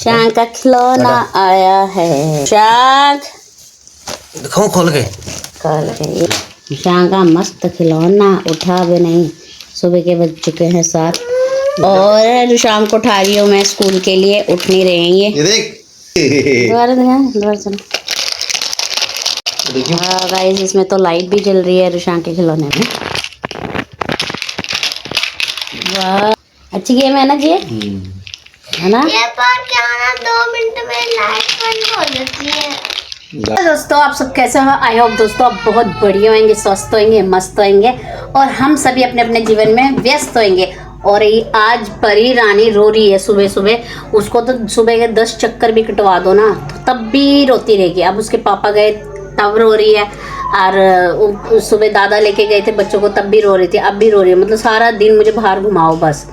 शांग का खिलौना आया है। शांग दिखाओ खोल के। शांग का मस्त खिलौना उठा भी नहीं। सुबह के बज चुके हैं 7 और शाम को उठा रही हूँ मैं स्कूल के लिए। उठ नहीं रहेंगे। ये देख दोबारा चलो। हाँ गाइस, इसमें तो लाइट भी जल रही है रुशान के खिलौने में। वाह, अच्छी गेम है ना जी, है ना? ये पर क्या ना 2 मिनट में लाइट बंद हो जाती है। दोस्तों आप सब कैसे हो? आई होप दोस्तों आप बहुत बढ़िया होंगे, स्वस्थ होंगे, मस्त होंगे और हम सभी अपने अपने जीवन में व्यस्त होंगे। और ये आज परी रानी रो रही है सुबह सुबह। उसको तो सुबह के 10 चक्कर भी कटवा दो ना तो तब भी रोती रहेगी। अब उसके पापा गए तब रो रही है, और सुबह दादा लेके गए थे बच्चों को तब भी रो रही थी, अब भी रो रही है। मतलब सारा दिन मुझे बाहर घुमाओ बस।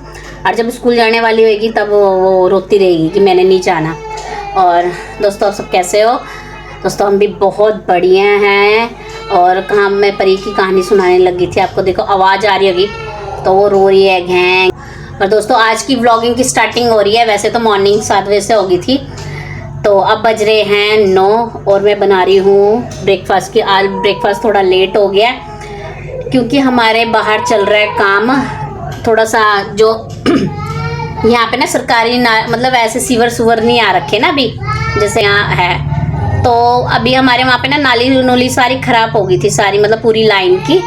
और जब स्कूल जाने वाली होगी तब वो रोती रहेगी कि मैंने नहीं जाना। और दोस्तों आप सब कैसे हो? दोस्तों हम भी बहुत बढ़िया हैं। और कहाँ मैं परी की कहानी सुनाने लगी थी आपको, देखो आवाज़ आ रही होगी तो वो रो रही है घैंग। और दोस्तों आज की व्लॉगिंग की स्टार्टिंग हो रही है। वैसे तो मॉर्निंग 7 बजे से होगी थी, तो अब बज रहे हैं 9 और मैं बना रही हूँ ब्रेकफास्ट की। आज ब्रेकफास्ट थोड़ा लेट हो गया क्योंकि हमारे बाहर चल रहा है काम थोड़ा सा। जो यहाँ पे ना सरकारी मतलब ऐसे सीवर सुवर नहीं आ रखे ना अभी जैसे यहाँ है, तो अभी हमारे वहाँ पे ना नाली नूली सारी खराब हो गई थी सारी, मतलब पूरी लाइन की।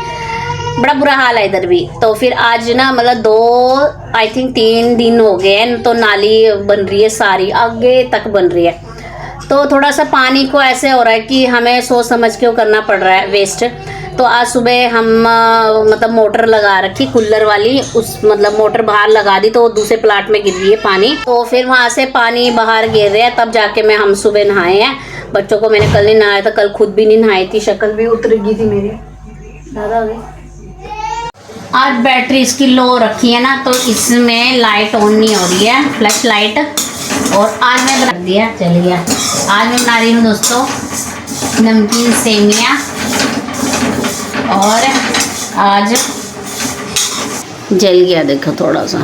बड़ा बुरा हाल है इधर भी। तो फिर आज ना मतलब 2 आई थिंक 3 दिन हो गए हैं तो नाली बन रही है सारी, आगे तक बन रही है। तो थोड़ा सा पानी को ऐसे हो रहा है कि हमें सोच समझ के वो करना पड़ रहा है वेस्ट। तो आज सुबह हम मतलब मोटर लगा रखी कूलर वाली, उस मतलब मोटर बाहर लगा दी तो वो दूसरे प्लाट में गिर रही है पानी। तो फिर वहाँ से पानी बाहर गिर रहा है, तब जाके हम सुबह नहाए हैं। बच्चों को मैंने कल नहीं नहाया था, कल खुद भी नहीं नहाई थी, शक्ल भी उतर गई थी मेरी। ज़्यादा हो गई। आज बैटरी इसकी लो रखी है ना तो इसमें लाइट ऑन नहीं हो रही है, फ्लैश लाइट। और आज मैं बना दिया, चलिए आज मैं बना रही हूँ दोस्तों नमकीन सेमिया। और आज जल गया, देखो थोड़ा सा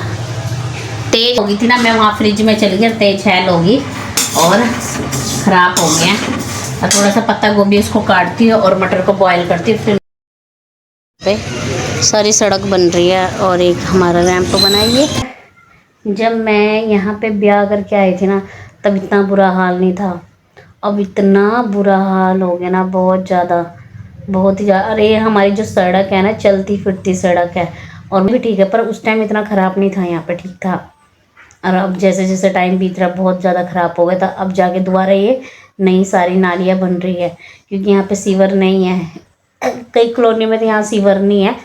तेज हो गई थी ना, मैं वहाँ फ्रिज में चली गई, तेज हैल होगी और ख़राब हो गया। और थोड़ा सा पत्ता गोभी उसको काटती हूँ और मटर को बॉईल करती हूँ। फिर पे सारी सड़क बन रही है और एक हमारा रैंप बनाइए। जब मैं यहाँ पे ब्याह करके आई थी ना तब इतना बुरा हाल नहीं था, अब इतना बुरा हाल हो गया ना, बहुत ज़्यादा, बहुत ही ज़्यादा। अरे हमारी जो सड़क है ना चलती फिरती सड़क है और भी ठीक है, पर उस टाइम इतना ख़राब नहीं था, यहाँ पे ठीक था। और अब जैसे जैसे टाइम बीत रहा बहुत ज़्यादा ख़राब हो गया था। अब जाके दोबारा ये नई सारी नालियाँ बन रही है क्योंकि यहाँ पे सीवर नहीं है। कई कॉलोनी में तो यहाँ सीवर नहीं है।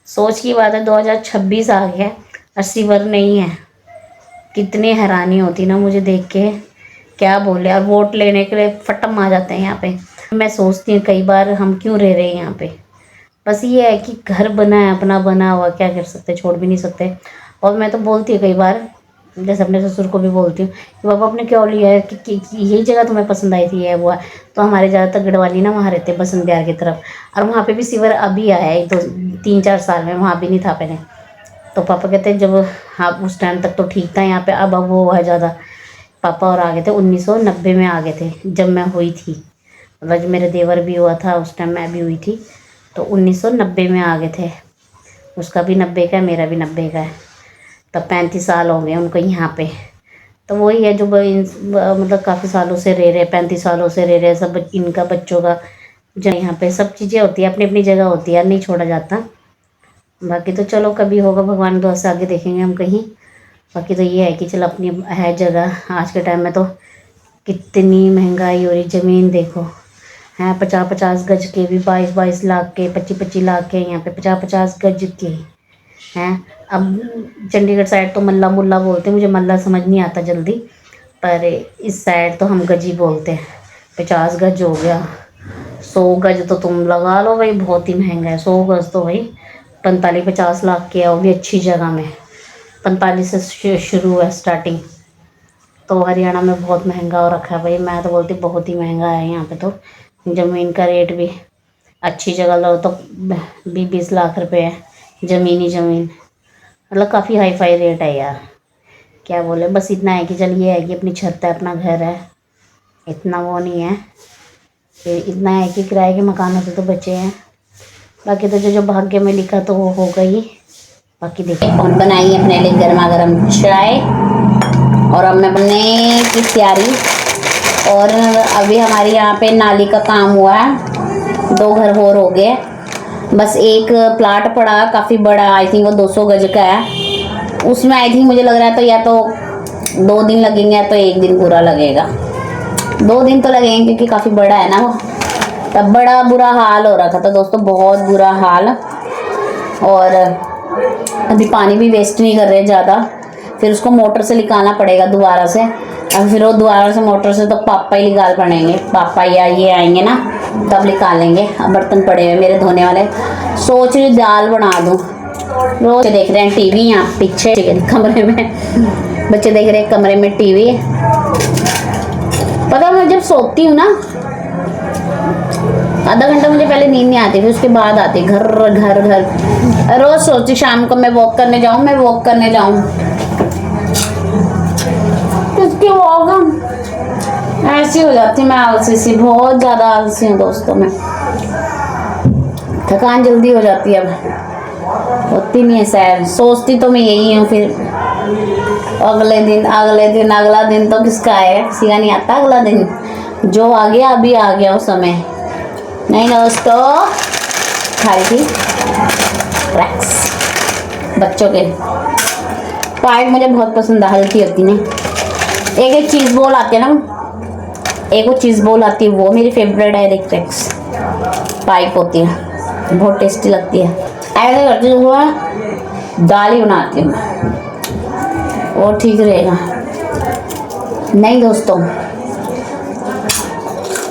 सोच की बात है 2026 आ गया और सीवर नहीं है। कितनी हैरानी होती ना मुझे देख के, क्या बोले। और वोट लेने के लिए फटम आ जाते हैं यहाँ पे। मैं सोचती हूँ कई बार हम क्यों रह रहे हैं यहाँ पे। बस ये है कि घर बना है, अपना बना हुआ, क्या कर सकते, छोड़ भी नहीं सकते। और मैं तो बोलती हूँ कई बार, जैसे अपने ससुर को भी बोलती हूँ कि बाबा आपने क्यों लिया है कि यही जगह तुम्हें पसंद आई थी, है वो है। तो हमारे ज़्यादातर गढ़वाली ना वहाँ रहते बसंत बिहार की तरफ, और वहाँ पे भी सीवर अभी आया है 2-3-4 साल में, वहाँ भी नहीं था पहले। तो पापा कहते हैं जब हाँ उस टाइम तक तो ठीक था यहाँ पे, अब वो है ज़्यादा। पापा और आ गए थे 1990 में आ गए थे जब मैं हुई थी, मतलब जब मेरे देवर भी हुआ था उस टाइम मैं भी हुई थी, तो 1990 में आ गए थे। उसका भी 90 का है, मेरा भी 90 का है। तब 35 साल हो गए उनको यहाँ पे। तो वही है जो मतलब काफ़ी सालों से रह रहे, 35 सालों से रह रहे सब। इनका बच्चों का जो यहाँ पे सब चीज़ें होती है, अपनी अपनी जगह होती है, नहीं छोड़ा जाता। बाकी तो चलो कभी होगा, भगवान दुआ से आगे देखेंगे हम कहीं। बाकी तो ये है कि चलो अपनी है जगह। आज के टाइम में तो कितनी महंगाई हो रही, ज़मीन देखो हैं 50-50 गज के भी 22-22 लाख के, 25-25 लाख के, यहाँ पे 50-50 गज के हैं। अब चंडीगढ़ साइड तो मल्ला मुल्ला बोलते हैं, मुझे मल्ला समझ नहीं आता जल्दी, पर इस साइड तो हम गज ही बोलते हैं। 50 गज हो गया, 100 गज तो तुम लगा लो भाई, बहुत ही महंगा है। 100 गज तो भाई 45-50 लाख के है, वो भी अच्छी जगह में। 45 से शुरू है स्टार्टिंग। तो हरियाणा में बहुत महंगा हो रखा है भाई, मैं तो बोलती बहुत ही महंगा है यहाँ पे। तो ज़मीन का रेट भी अच्छी जगह लो तो 20-20 लाख रुपए है ज़मीन ही ज़मीन, मतलब काफ़ी हाई फाई रेट है यार। क्या बोले, बस इतना है कि चल ये है कि अपनी छत है, अपना घर है, इतना वो नहीं है। फिर इतना है कि किराए के मकानों से तो बचे हैं, बाकी तो जो भाग्य में लिखा तो वो हो गई। बाकी देखिए कौन बनाई अपने लिए गर्मा गर्म चाय और अब मैं बनने की तैयारी। और अभी हमारे यहाँ पे नाली का काम हुआ है, 2 घर और हो गए, बस एक प्लाट पड़ा काफ़ी बड़ा, आई थिंक वो 200 गज का है। उसमें आई थिंक मुझे लग रहा है तो या तो 2 दिन लगेंगे या तो 1 दिन पूरा लगेगा। 2 दिन तो लगेंगे क्योंकि काफ़ी बड़ा है ना वो। तब बड़ा बुरा हाल हो रहा था तो दोस्तों, बहुत बुरा हाल। और अभी पानी भी वेस्ट नहीं कर रहे ज़्यादा, फिर उसको मोटर से निकालना पड़ेगा दोबारा से। अब फिर वो दोबारा से मोटर से तो पापा ही निकाल पड़ेंगे, पापा या ये आएंगे ना तब निकालेंगे। अब बर्तन पड़े हुए मेरे धोने वाले, सोच रही दाल बना दूँ। रोज देख रहे हैं टीवी यहाँ पीछे कमरे में, बच्चे देख रहे हैं कमरे में टीवी। पता मैं जब सोती हूँ ना आधा घंटा मुझे पहले नींद नहीं आती, फिर उसके बाद आती घर घर घर। रोज सोचती शाम को मैं वॉक करने जाऊँ, मैं वॉक करने जाऊँ, किसकी वॉक ऐसी हो जाती। मैं आलसी सी, बहुत ज़्यादा आलसी हूँ दोस्तों। मैं थकान जल्दी हो जाती है, अब होती नहीं है सैर। सोचती तो मैं यही हूँ, फिर अगला दिन तो किसका आएगा, किसी का नहीं आता। अगला दिन जो आ गया अभी आ गया वो समय। नहीं दोस्तों, खा रही थी रैक्स बच्चों के पाइप, मुझे बहुत पसंद है, हल्की होती है। एक चीज़ बॉल आती है ना, एक वो चीज़ बॉल आती है, वो मेरी फेवरेट है। रैक्स पाइप होती है, बहुत टेस्टी लगती है। ऐसा करती हूँ वो दाल ही बनाती हूँ, वो ठीक रहेगा। नहीं दोस्तों,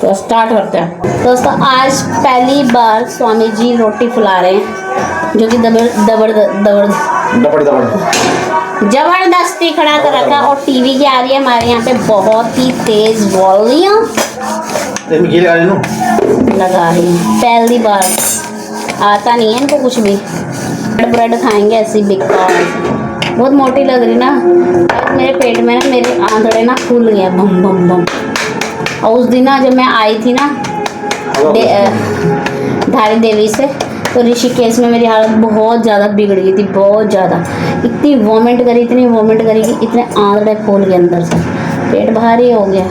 तो स्टार्ट करते हैं। दोस्तों आज पहली बार स्वामी जी रोटी फुला रहे हैं, जो कि जबरदस्ती खड़ा कर रखा। और टीवी की आ रही है हमारे यहाँ पे बहुत ही तेज वॉल्यूम लगा रही है। पहली बार, आता नहीं है इनको कुछ भी। ब्रेड खाएंगे ऐसी बेकार, बहुत मोटी लग रही ना। अब मेरे पेट में ना मेरे आंतड़े ना फूल गए बम बम बम। और उस दिन ना जब मैं आई थी ना धारी देवी से, तो ऋषिकेश में मेरी हालत बहुत ज़्यादा बिगड़ गई थी, बहुत ज़्यादा। इतनी वॉमिट करी कि इतने आंतड़े फूल गए अंदर से, पेट भारी हो गया।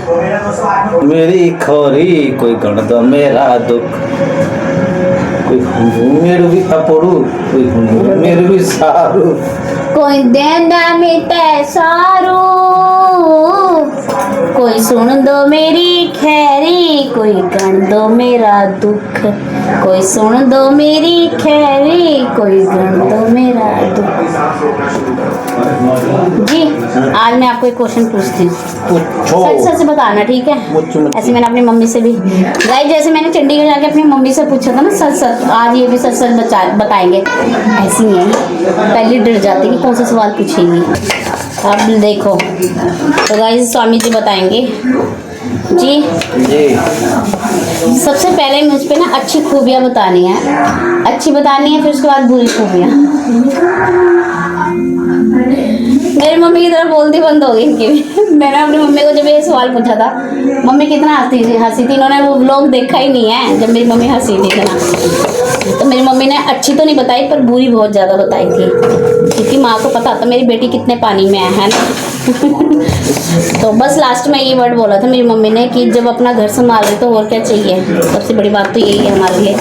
मेरी खोरी कोई गण दो मेरा दुख, कोई मेरे भी अपरू, कोई मेरे भी सारू, कोई देंदा मिटे सारू, कोई सुन दो मेरी खैरी, कोई गण दो मेरा दुख, कोई सुन दो मेरी खैरी, कोई गण दो मेरा दुख। जी आज मैं आपको एक क्वेश्चन पूछती हूँ, सच सच बताना, ठीक है? ऐसे मैंने अपनी मम्मी से भी गाइस, जैसे मैंने चंडीगढ़ जाके अपनी मम्मी से पूछा था ना सच सच, आज ये भी सच सच बताएंगे। ऐसी ही है, पहले डर जाती कि कौन सा सवाल पूछेंगी। अब देखो तो गाइस स्वामी जी बताएंगे जी। सबसे पहले मुझ पे ना अच्छी खूबियाँ बतानी है, अच्छी बतानी है, फिर उसके बाद बुरी खूबियाँ। मेरी मम्मी की तरफ बोलती बंद हो गई इनकी भी। मैंने अपनी मम्मी को जब ये सवाल पूछा था, मम्मी कितना हंसी थी। इन्होंने वो व्लॉग देखा ही नहीं है जब मेरी मम्मी हंसी थी इतना। तो मेरी मम्मी ने अच्छी तो नहीं बताई पर बुरी बहुत ज़्यादा बताई थी, क्योंकि माँ को पता था मेरी बेटी कितने पानी में है ना। तो बस लास्ट में ये वर्ड बोला था मेरी मम्मी ने कि जब अपना घर संभाल रहे तो और क्या चाहिए। सबसे बड़ी बात तो यही है हमारे लिए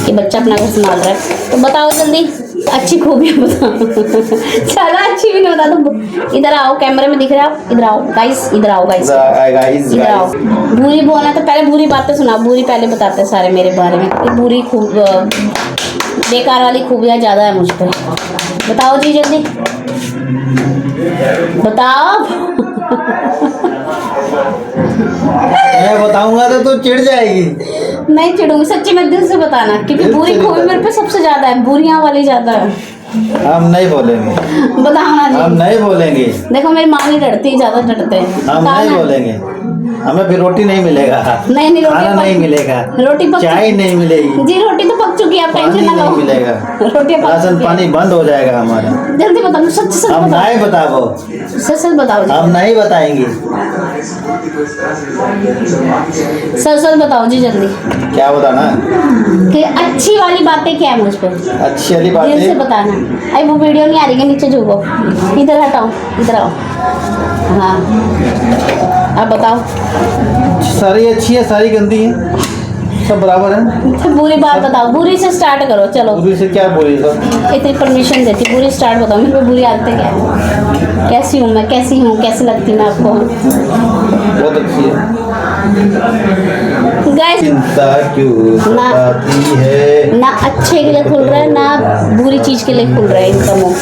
कि बच्चा अपना घर संभाल रहा है। तो बताओ जल्दी अच्छी खूबियाँ बताओ। चलो अच्छी भी नहीं बता तो इधर आओ, कैमरे में दिख रहे हो, इधर आओ गाइस, इधर आओ गाइस, इधर आओ। बुरी बोलना तो पहले बुरी बातें सुना, बुरी पहले बताते हैं सारे मेरे बारे में कि बुरी खूब बेकार वाली खूबियाँ ज़्यादा है मुझ पर। बताओ जी जल्दी बताओ। मैं बताऊंगा तो तू चिढ़ जाएगी। नहीं चिढ़ूंगी, सच्ची में दिल से बताना, क्योंकि बुरी खूबी मेरे पे सबसे ज्यादा है, बुरियां वाली ज्यादा है। हम नहीं बोलेंगे, बताओ ना जी। हम नहीं बोलेंगे। देखो मेरी माँ नहीं डरती, ज्यादा डरते हैं। हम नहीं बोलेंगे, हमें फिर रोटी नहीं मिलेगा, नहीं नहीं खाना नहीं रोटी मिलेगा, रोटी पक चाय नहीं मिलेगी, जी रोटी तो पक चुकी है, आप पानी टेंशन ना नहीं लो। मिलेगा, रोटी पक राशन चुकी है। पानी बंद हो जाएगा हमारा। जल्दी बताओ, सच सच हम बताओ, नहीं बताओ, सच सच बताओ जी, हम नहीं बताएंगे। सच सच बताओ जी जल्दी, क्या बताना? कि अच्छी वाली बातें क्या है मुझ पर, अच्छी वाली दिल से बातें बताना। अरे वो वीडियो नहीं आ रही है, नीचे झुको, इधर हटाओ, इधर आओ। हाँ अब बताओ, सारी अच्छी है, सारी गंदी है, सब बराबर है। फिर बुरी बात बताओ, बुरी से स्टार्ट करो चलो। बुरी से क्या बुरी सब? इतनी परमिशन देती, बुरी स्टार्ट बताओ, मेरे पे बुरी आदतें क्या है, कैसी हूँ मैं, कैसी हूँ, कैसी लगती मैं आपको? बहुत अच्छी है। गाइस चिंता क्यों सताती है? ना अच्छे के लिए खुल रहा है ना बुरी चीज के लिए खुल रहा है इनका मुंह,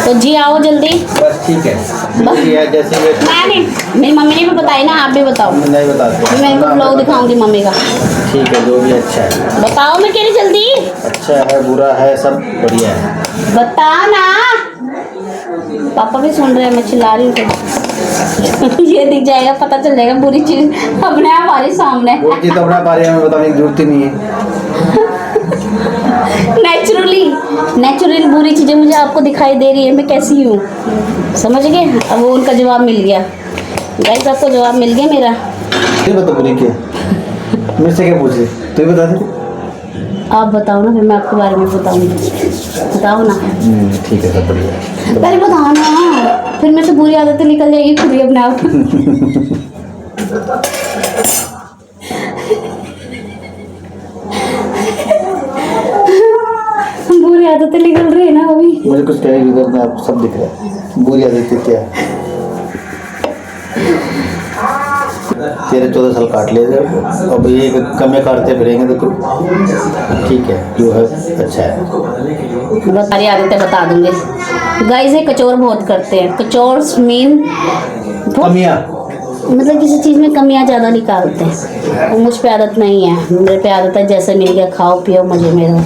तो जी आओ जल्दी। बस ठीक है, बुरी है जैसे ये मैंने मेरी मम्मी ने भी बताई ना, आप भी बताओ। हम नहीं बताते। मैं इनको ब्लॉग दिखाऊंगी मम्मी का। ठीक है, जो भी अच्छा है, बताओ, मैं कह रही जल्दी अच्छा है बुरा है सब बढ़िया है। बताओ ना। पापा भी सुन रहे हैं, मैं चिल्ला रही हूँ तो ये दिख जाएगा, पता चल जाएगा बुरी चीज अपने आप हमारे सामने। वो चीज़ तो अपने बारे में बताने की जरूरत ही नहीं है। नेचुरली बुरी चीजें मुझे आपको दिखाई दे रही है, मैं कैसी हूँ, समझ गए? अब वो उनका जवाब मिल गया, गाइस आपको जवाब मिल गया मेरा। नहीं बता बुरी क्या? मेरे से क्या पूछे? तू ही बता दे। आप बताओ ना, फिर मैं आपके बारे में बताऊंगी, बताओ ना। ठीक है, सब बढ़िया है। पहले बताओ ना, फिर मेरे से बुरी आदतें निकल जाएगी खुद ही अपने आप। बुरी आदतें निकल रही है ना अभी। मुझे कुछ कहे इधर में आप सब दिख रहा है। बुरी आदतें क्या है? 13-14 साल काट लिए थे, अब ये कमे काटते फिरेंगे तो ठीक है, जो है अच्छा है। बहुत सारी आदतें बता दूंगे। गाइस ये कचौर बहुत करते हैं, कचौर मीन कमियाँ मतलब किसी चीज़ में कमियां ज़्यादा निकालते हैं, वो मुझ पे आदत नहीं है। मेरे पे आदत है जैसे मिल गया खाओ पियो मजे में रहो।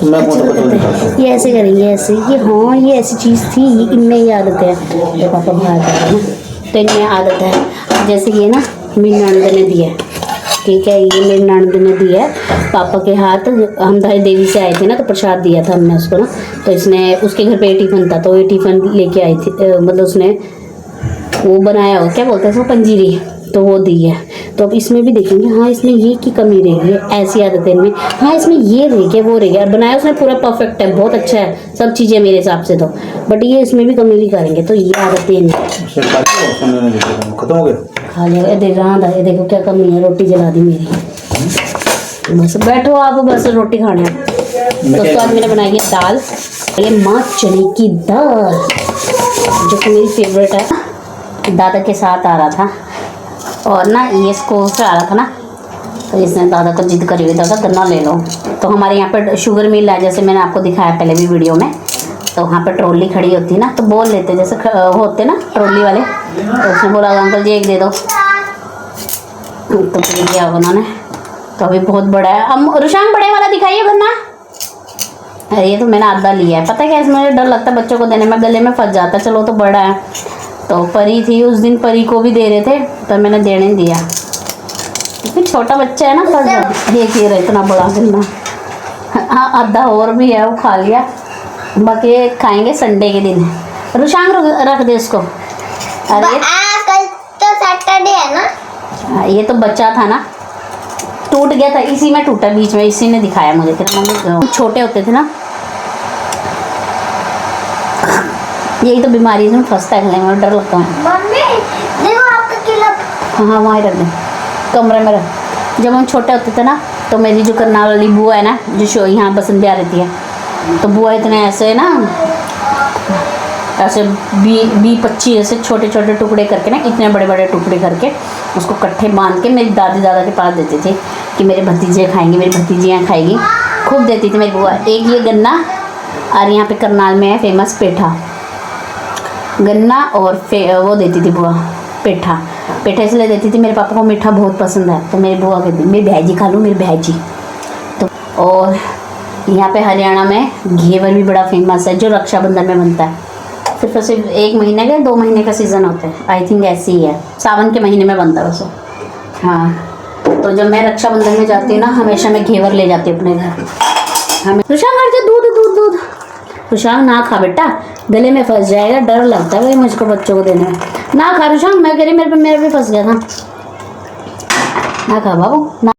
मैं कौन सा कचौड़ी खाता हूँ? ये ऐसे करेंगे, ऐसे कि हाँ ये ऐसी चीज़ थी, इनमें ये आदत है। मेरे पापा बाहर जा रहे हैं ना, तो इनमें आदत है। जैसे ये ना मेरी ननद ने दिया है, ठीक है, ये मेरी ननद ने दिया है पापा के हाथ। हम धाई देवी से आए थे ना, तो प्रसाद दिया था हमने उसको ना, तो इसने उसके घर पे टिफ़िन था, तो ये टिफ़िन लेके आई थी, मतलब उसने वो बनाया हो, क्या बोलते हैं उसको, पंजीरी, तो वो दी है। तो अब इसमें भी देखेंगे, हाँ इसमें ये की कमी रह गई है, ऐसी आदतें इनमें, हाँ इसमें ये रह गया वो रह गया। बनाया उसने पूरा परफेक्ट है, बहुत अच्छा है सब चीज़ें मेरे हिसाब से तो, बट ये इसमें भी कमी करेंगे, तो ये आदतें इनमें खत्म हो गया। खा लिया। देख रहा था, ये देखो क्या कमी है, रोटी जला दी मेरी। बस बैठो आप, बस रोटी खाने आप। दोस्तों आज मैंने बनाई है दाल, ये माँ चने की दाल, जो कि मेरी फेवरेट है। दादा के साथ आ रहा था और ना ये स्कूल से आ रहा था ना, तो इसने दादा को जिद करी हुई, दादा गन्ना ले लो। तो हमारे यहाँ पर शुगर मिल है, जैसे मैंने आपको दिखाया पहले भी वीडियो में, तो वहाँ पर ट्रॉली खड़ी होती है ना, तो बोल लेते जैसे होते ना ट्रॉली वाले, तो उसने बोला अंकल जी एक दे दो, तो फिर दिया उन्होंने। तो अभी बहुत बड़ा है। अब रुशान बड़े वाला दिखाइए गन्ना। ये तो मैंने आधा लिया है, पता है क्या, इसमें मुझे डर लगता है बच्चों को देने में, गले में फंस जाता है। चलो तो बड़ा है, तो परी थी उस दिन, परी को भी दे रहे थे तो मैंने देने दिया, फिर छोटा बच्चा है ना फंस जाता। एक ये रहा इतना बड़ा गन्ना, हाँ आधा और भी है, वो खा लिया, बाकी खाएंगे संडे के दिन। रुशान रख दे उसको। अरे कल तो सैटरडे है ना। ये तो बच्चा था ना, टूट गया था, इसी में टूटा बीच में, इसी ने दिखाया मुझे। तेरा मम्मी छोटे होते थे ना, यही तो बीमारी में फंसता है, गले में डर लगता है। मम्मी देखो आपका क्लिप। हाँ वहाँ ही रख दे, कमरे में रख। जब हम छोटे होते थे ना, तो मेरी जो करनाल वाली बुआ है ना, जो शो यहाँ बसंत बिहार रहती है, तो बुआ इतने ऐसे ना, ऐसे 20-25 ऐसे छोटे छोटे टुकड़े करके ना, इतने बड़े बड़े टुकड़े करके उसको इकट्ठे बांध के मेरी दादी दादा के पास देते थे कि मेरे भतीजे खाएंगे, मेरी भतीजियाँ खाएगी, खूब देती थी मेरी बुआ। एक ये गन्ना, और यहाँ पे करनाल में है फेमस पेठा, गन्ना और वो देती थी बुआ पेठा। पेठा इसलिए देती थी, मेरे पापा को मीठा बहुत पसंद है, तो मेरी बुआ कहती मेरी भाईजी खा लो, मेरी भाईजी। तो और यहाँ पे हरियाणा में घेवर भी बड़ा फेमस है, जो रक्षाबंधन में बनता है। सिर्फ 1 महीने का 2 महीने का सीज़न होता है, आई थिंक ऐसे ही है, सावन के महीने में बनता है वैसे। हाँ, तो जब मैं रक्षाबंधन में जाती हूँ ना, हमेशा मैं घेवर ले जाती हूँ अपने घर। हमें रुशांग हट जा, दूध दूध दूध। रुशांग ना खा बेटा, गले में फंस जाएगा, डर लगता है भाई मुझको बच्चों को देने में। ना खा रुशांग, मैं कह रही मेरे पे फंस गया था। ना खा बाबू ना।